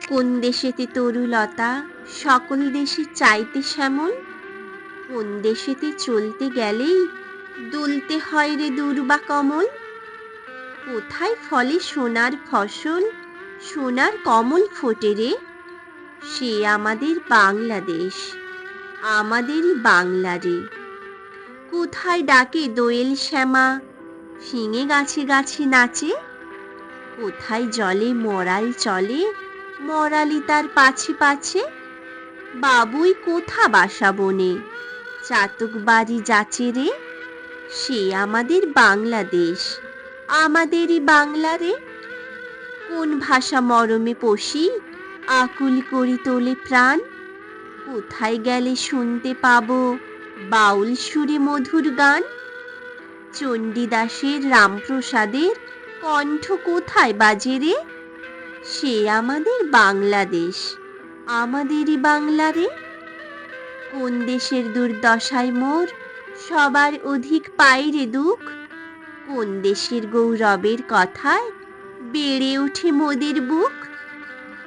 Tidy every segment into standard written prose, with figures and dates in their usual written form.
কোন দেশেতে তরুলতা সকল দেশে চাইতে শ্যামল, কোন দেশেতে চলতে গেলেই দুলতে হয় রে দুর্বা কমল। কোথায় ফলে সোনার ফসল, সোনার কমল ফোটে রে, সে আমাদের বাংলাদেশ, আমাদেরই বাংলা রে। কোথায় ডাকে দোয়েল শ্যামা, ফিঙে গাছে গাছে নাচে, কোথায় জলে মরাল চলে, মরালি তার পাছে পাছে। বাবুই কোথা বাসা বনে, চাতক বাড়ি যাচে রে, সে আমাদের বাংলাদেশ, আমাদেরই বাংলা রে। কোন ভাষা মরমে পশি, আকুল করি তোলে প্রাণ, কোথায় গেলে শুনতে পাবো বাউল সুরে মধুর গান। চণ্ডীদাসের রামপ্রসাদের কণ্ঠ কোথায় বাজে রে, সে আমাদের বাংলাদেশ, আমাদেরই বাংলা রে। কোন দেশের দুর্দশায় মোর সবার অধিক পাই রে দুঃখ, কোন দেশের গৌরবের কথায় বেড়ে ওঠে মোদের বুক।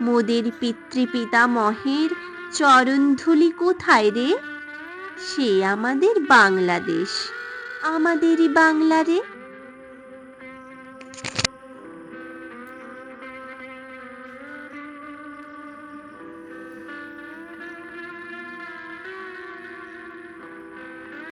মোদের পিতৃপিতামহের চরণধূলি কোথায় রে, সে আমাদের বাংলাদেশ, আমাদেরই বাংলা রে।